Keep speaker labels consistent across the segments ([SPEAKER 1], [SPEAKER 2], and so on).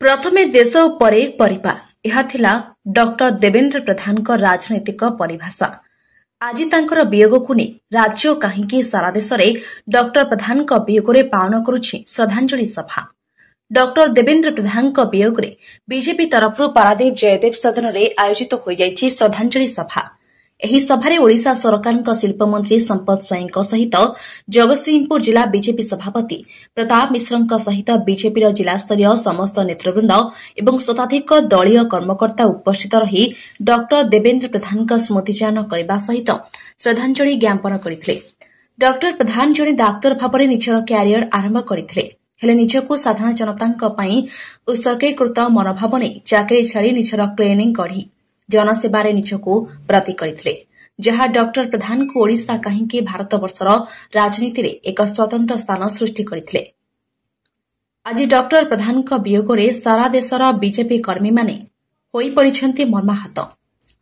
[SPEAKER 1] प्रथमे देश उपरे परिवार यह थिला डॉक्टर देवेंद्र प्रधान को राजनैतिक परिभाषा। आज तांकर वियोग को नहीं राज्य कहीं सारा देश में डॉक्टर प्रधान को वियोग पालन करुछि श्रद्धांजलि सभा। डॉक्टर देवेंद्र प्रधान को वियोग बीजेपी तरफ पारादीप जयदेव सदन में आयोजित हो जाइछि श्रद्धांजलि सभा। एही सभारे ओडिशा सरकारक शिल्पमंत्री संपत स्वाईंक सहित जगतसिंहपुर जिला बीजेपी सभापति प्रताप मिश्रक सहित बीजेपी जिलास्तरीय समस्त नेतृवृंद एवं शताधिक दलीय कर्मकर्ता उपस्थित रही डॉक्टर देवेंद्र प्रधान स्मृतिचारण करने सहित श्रद्धांजलि ज्ञापन करते। डॉक्टर प्रधान जड़े डाक्तर भाव में निजर क्यारियर आरंभ करते हेले निजको साधारण जनता उत्सर्गीकृत मनोभाव नहीं चाकरी छाड़ी निजर क्लिनिक गढ़ी जनसेवारे निजको प्रति करथिले, जहाँ डॉक्टर प्रधान को ओडिशा कहीं भारत वर्षर राजनीति में एक स्वतंत्र स्थान सृष्टि करथिले। आज डॉक्टर प्रधान को वियोग सारा देशर बीजेपी कर्मी माने होई पड़िछन्ति मर्माहत।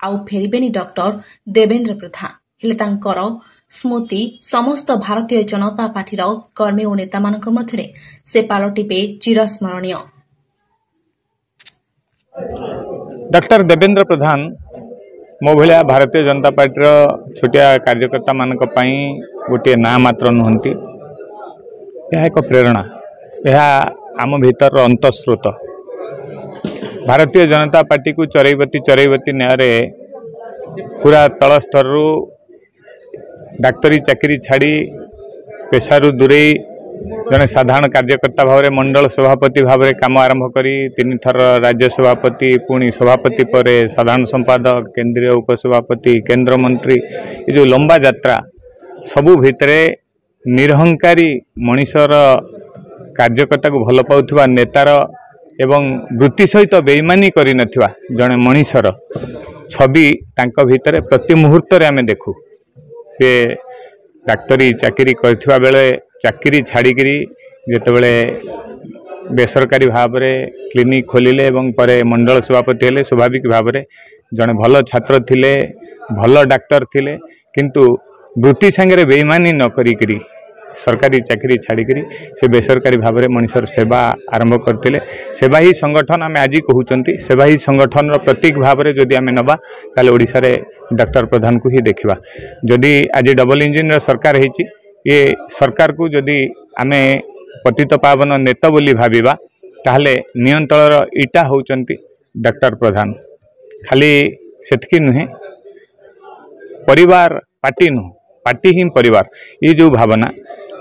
[SPEAKER 1] आउ फेरिबेनी डॉक्टर देवेंद्र प्रधान हेले तांकर स्मृति समस्त भारतीय जनता पार्टीर कर्मी और नेता मानक मध्यरे से पालटिबे चिरस्मरणीय।
[SPEAKER 2] डॉक्टर देवेंद्र प्रधान मो भाया भारतीय जनता पार्टी छोटिया कार्यकर्ता मानक पई गोटे ना मात्र नुहंती, यह एक प्रेरणा, यह आम भीतर अंतस्रोत। भारतीय जनता पार्टी को चरैवती न्याय पूरा तल स्तर डाक्तरी चाकरी छाड़ी पेशारू दूरे जने साधारण कार्यकर्ता भाव में मंडल सभापति भाव में काम आरंभ करी 3 थर राज्य सभापति पुणी सभापति पर साधारण संपादक केंद्रीय उपसभापति केंद्र मंत्री ये जो लंबा यात्रा सबू भितरे निरहंकारी मनीषर कार्यकर्ता को भल पाउथुवा नेतार एवं वृत्ति सहित बेईमानी करि नथिवा जने मनीषर छवि तांका भितरे प्रति मुहूर्त रे आमे देखू। से डाक्तरी चाकरी करथिवा बेले चाकरी छाड़िकी जितेबले बेसरकारी भाव में क्लिनिक खोलिले एवं परे मंडल सभापति हेले स्वाभाविक भाव में जड़े भल छात्र थिले भल डाक्तर थिले किंतु वृत्ति सांगे बेईमानी न करी सरकारी चाकरी छाड़िकी से बेसरकारी भाव में मनीषर सेवा आरंभ करते। सेवा ही संगठन आम आज कहते सेवा ही संगठन प्रतीक भाव में जदि आम नवा ताले ओडिशा रे डॉक्टर प्रधान को ही देखा। जदि आज डबल इंजिन सरकार होती ये सरकार को जदि आमे पतित पावन नेता बोली भाविबा ताहले नियंत्रण इटा होचंती डॉक्टर प्रधान। खाली सेतकी नुहे परिवार पार्टी नुह पार्टी ही परिवार ये जो भावना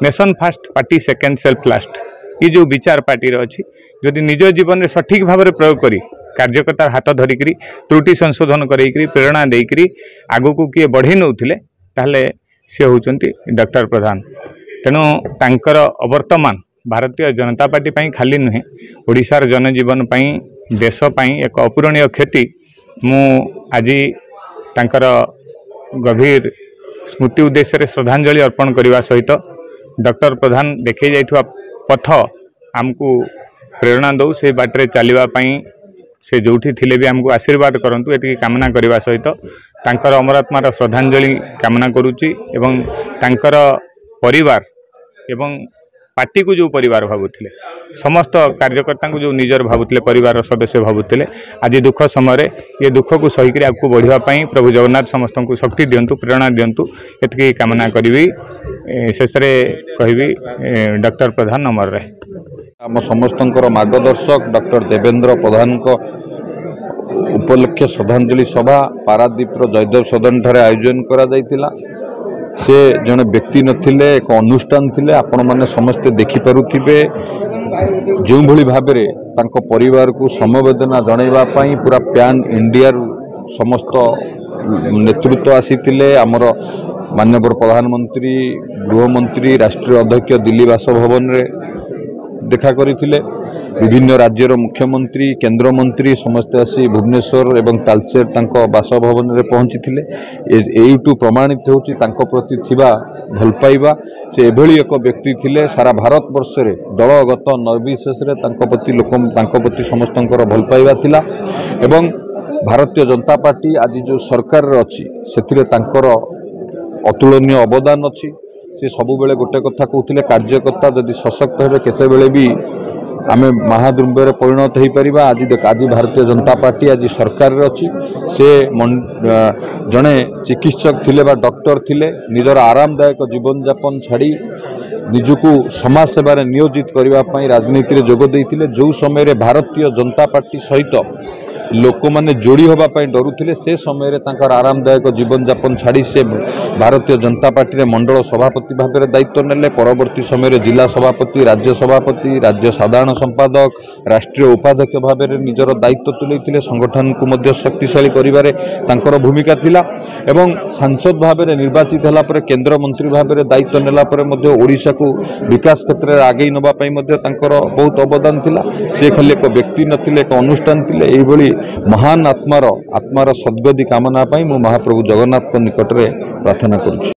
[SPEAKER 2] nation fast party second self last ये जो विचार पार्टी अच्छी जदि निज जीवन में सठिक भाव में प्रयोग करी कार्यकर्ता हाथ धरिक त्रुटि संशोधन करी प्रेरणा देकरी आगो को किए बढ़े नौथिले ताहले से होचंती डॉक्टर प्रधान। तेणु तांकर अवर्तमान भारतीय जनता पार्टी पई खाली नुहे ओडिशार जनजीवन पई देश पई एक अपूरणीय क्षति। मु आज तांकर गभीर स्मृति उद्देश्य रे श्रद्धांजलि अर्पण करने सहित डॉक्टर प्रधान देखे जाइथुवा पथ आमको प्रेरणा दौ से बाटरे चलवा पई से जोठी थिले भी आमको आशीर्वाद करंतु एति कामना करने सहित तांकर अमरात्मार श्रद्धांजलि कामना करुच्ची एवं तांकर परिवार एवं पार्टी को जो परिवार भावुले समस्त कार्यकर्ता को जो निजर भावुले परिवार सदस्य भावुले आज दुख समय ये दुख को सहीकि आगू बढ़ापी प्रभु जगन्नाथ समस्त को शक्ति दिंतु प्रेरणा दिंतु एति कामना करी शेष कहबी डॉक्टर प्रधान अमर रहे।
[SPEAKER 3] आम समस्त मार्गदर्शक डॉक्टर देवेंद्र प्रधान को उपलक्ष्य श्रद्धांजलि सभा पारादीप जयदेव सदन ठारे आयोजन करा जायतिला। से जड़े व्यक्ति नथिले एक अनुष्ठान थिले आपण माने समस्ते देखि पारुथिबे जो भली भाबरे तांको परिवार को समवेदना जणाइबा पई पूरा पैन इंडिया समस्त नेतृत्व आसीथिले। आमर माननीय प्रधानमंत्री गृहमंत्री राष्ट्रीय अध्यक्ष दिल्ली बासभवन रे देखा करथिले। विभिन्न राज्यर मुख्यमंत्री केंद्र मंत्री समस्ते आसी भुवनेश्वर एवं तालचेर तांको बासभवन रे पहुंचीथिले। एइटू प्रमाणित होची तांको प्रति थिबा भल पाइबा। से एभली एक व्यक्ति थिले सारा भारत वर्ष रे दलगत निर्विशेष रे तांको प्रति लोक तांको प्रति समस्तंकर भल पाइबा थिला। एवं भारतीय जनता पार्टी आज जो सरकार रे अछि सेथिरे तांकर अतुलनीय अवदान अछि। से सबु बेले गोटे कथा कहते कार्यकर्ता जदि सशक्त हे केते बेले भी आम महादुर्बे परिणत हो पार। आज देख आज भारतीय जनता पार्टी आज सरकार अच्छी से जड़े चिकित्सक थिले बा डॉक्टर थिले निजर आरामदायक जीवन यापन छाड़ी निजको समाज सेवार नियोजित करने राजनीति में जोग देते जो समय भारतीय जनता पार्टी सहित लोक मैंने जोड़ी होगापाई डरुले से समय आरामदायक जीवन यापन छाड़ी से भारतीय जनता पार्टी रे मंडल सभापति भाव में दायित्व नेले। परवर्ती समय जिला सभापति राज्य साधारण संपादक राष्ट्रीय उपाध्यक्ष भाव में निजर दायित्व तुले संगठन को मध्य शक्तिशाली करिबारे तांकर भूमिका थिला एवं सांसद भाव में निर्वाचित होला पर केंद्र मंत्री भाव में दायित्व नेला पर मध्य ओडिशा को विकास क्षेत्र में आगे नबा पई मध्य तांकर बहुत अवदान थिला। से खाली एक व्यक्ति नथिले एक अनुष्ठान थिले। एइबोली महान आत्मार सद्गति कामना पाई मु महाप्रभु जगन्नाथ निकट में प्रार्थना करुछु।